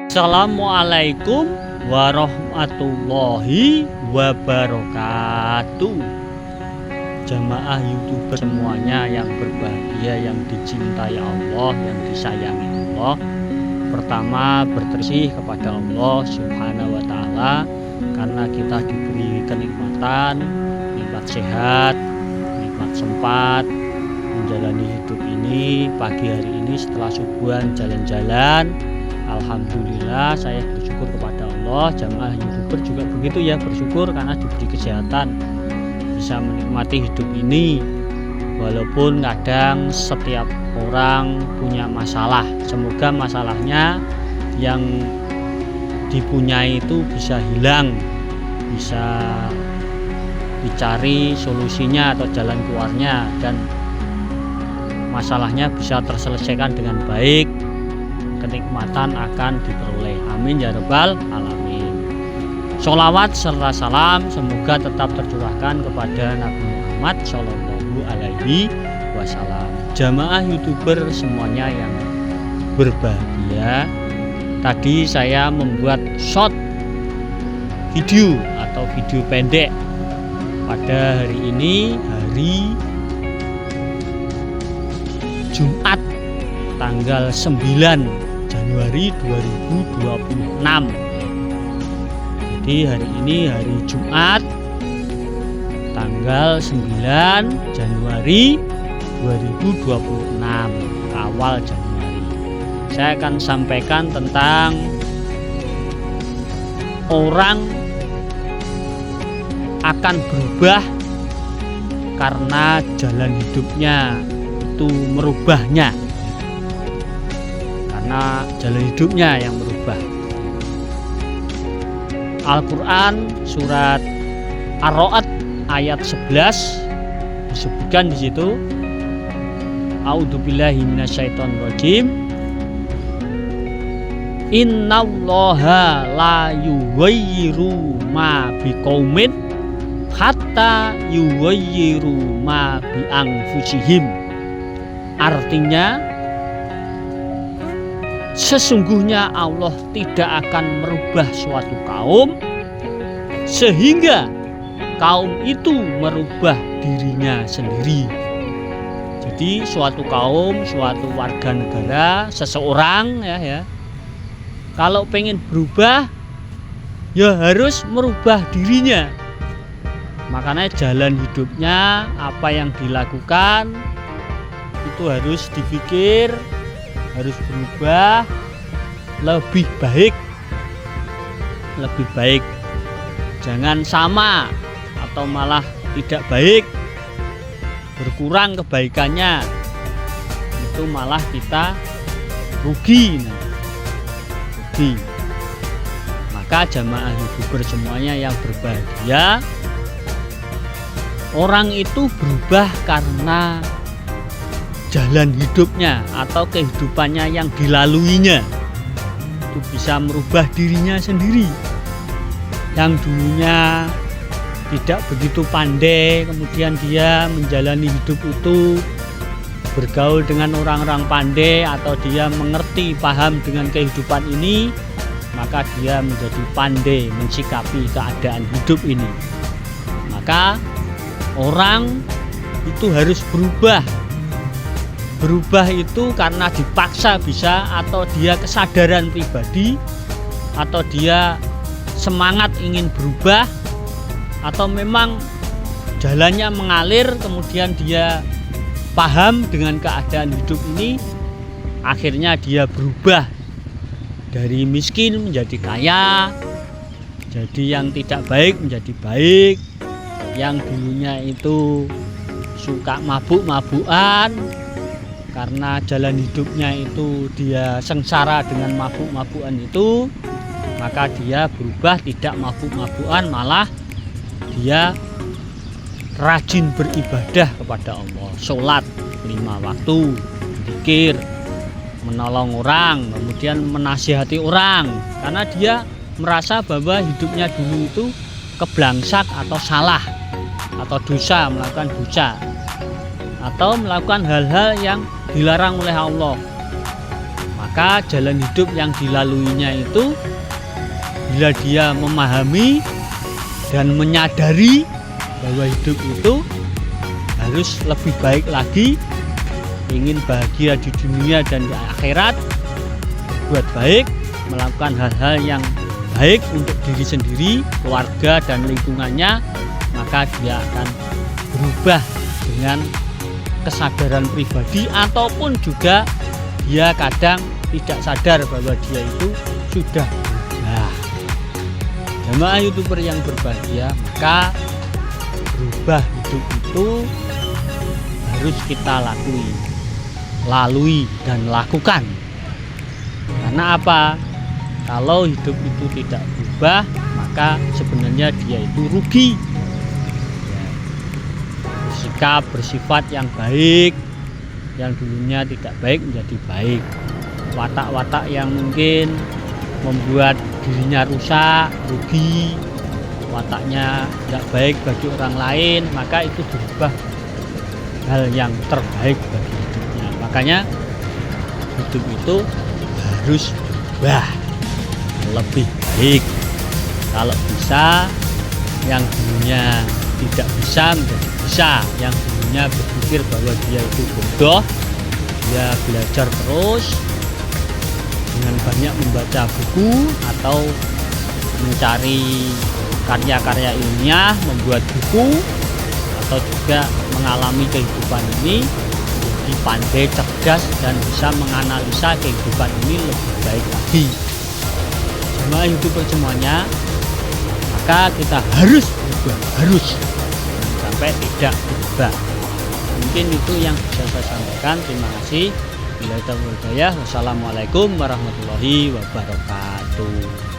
Assalamualaikum warahmatullahi wabarakatuh. Jamaah YouTuber semuanya yang berbahagia, yang dicintai Allah, yang disayangi Allah. Pertama, berterima kasih kepada Allah Subhanahu wa Ta'ala karena kita diberi kenikmatan, nikmat sehat, nikmat sempat menjalani hidup ini. Pagi hari ini setelah subuhan jalan-jalan, alhamdulillah saya bersyukur kepada Allah. Jamaah YouTuber juga begitu ya, bersyukur karena diberi kesehatan, bisa menikmati hidup ini. Walaupun kadang setiap orang punya masalah, semoga masalahnya yang dipunyai itu bisa hilang, bisa dicari solusinya atau jalan keluarnya, dan masalahnya bisa terselesaikan dengan baik, kenikmatan akan diperoleh. Amin ya rabbal alamin. Sholawat serta salam semoga tetap tercurahkan kepada Nabi Muhammad Shallallahu Alaihi Wasallam. Jamaah YouTuber semuanya yang berbahagia, tadi saya membuat short video atau video pendek pada hari ini, hari Jumat tanggal 9 Januari 2026. Jadi hari ini hari Jumat tanggal 9 Januari 2026, awal Januari. Saya akan sampaikan tentang orang akan berubah karena jalan hidupnya itu merubahnya, karena jalan hidupnya yang merubah. Al-Quran surat Ar-Ra'd ayat 11 disebutkan di situ, A'udzubillahi minasyaitonirrajim, Innallaha la yughayyiru ma biqaumin hatta yughayyiru ma bi anfusihim. Artinya, sesungguhnya Allah tidak akan merubah suatu kaum sehingga kaum itu merubah dirinya sendiri. Jadi suatu kaum, suatu warga negara, seseorang ya, kalau pengen berubah ya harus merubah dirinya. Makanya jalan hidupnya, apa yang dilakukan itu harus dipikir, harus berubah lebih baik, lebih baik. Jangan sama atau malah tidak baik, berkurang kebaikannya, itu malah kita rugi. Rugi. Maka jamaah YouTuber semuanya yang berbahagia, orang itu berubah karena jalan hidupnya atau kehidupannya yang dilaluinya itu bisa merubah dirinya sendiri. Yang dulunya tidak begitu pandai, kemudian dia menjalani hidup itu, bergaul dengan orang-orang pandai, atau dia mengerti, paham dengan kehidupan ini, maka dia menjadi pandai mensikapi keadaan hidup ini. Maka orang itu harus berubah. Berubah itu karena dipaksa bisa, atau dia kesadaran pribadi, atau dia semangat ingin berubah, atau memang jalannya mengalir, kemudian dia paham dengan keadaan hidup ini, akhirnya dia berubah dari miskin menjadi kaya, jadi yang tidak baik menjadi baik, yang dulunya itu suka mabuk-mabukan, karena jalan hidupnya itu dia sengsara dengan mabuk-mabukan itu, maka dia berubah tidak mabuk-mabukan, malah dia rajin beribadah kepada Allah, sholat 5 waktu, zikir, menolong orang, kemudian menasihati orang, karena dia merasa bahwa hidupnya dulu itu keblangsak atau salah, atau dosa, melakukan dosa, atau melakukan hal-hal yang dilarang oleh Allah. maka jalan hidup yang dilaluinya itu bila dia memahami dan menyadari bahwa hidup itu harus lebih baik lagi, ingin bahagia di dunia dan di akhirat, buat baik, melakukan hal-hal yang baik untuk diri sendiri, keluarga dan lingkungannya, maka dia akan berubah dengan kesadaran pribadi, ataupun juga dia kadang tidak sadar bahwa dia itu sudah berubah. Jamaah YouTuber yang berbahagia, maka berubah hidup itu harus kita lalui dan lakukan. Karena apa? Kalau hidup itu tidak berubah, maka sebenarnya dia itu rugi. Bersikap, bersifat yang baik, yang dulunya tidak baik menjadi baik. Watak-watak yang mungkin membuat dirinya rusak, rugi, wataknya tidak baik bagi orang lain, maka itu berubah hal yang terbaik bagi hidupnya. Makanya hidup itu harus berubah lebih baik. Kalau bisa, yang dulunya tidak bisa menjadi bisa, yang dulunya berpikir bahwa dia itu bodoh, dia belajar terus dengan banyak membaca buku atau mencari karya-karya ilmiah, membuat buku, atau juga mengalami kehidupan ini menjadi pandai, cerdas, dan bisa menganalisa kehidupan ini lebih baik lagi. Jemaah YouTuber semuanya, maka kita harus berubah, harus sampai tidak berubah. Mungkin itu yang bisa saya sampaikan. Terima kasih. Wassalamualaikum warahmatullahi wabarakatuh.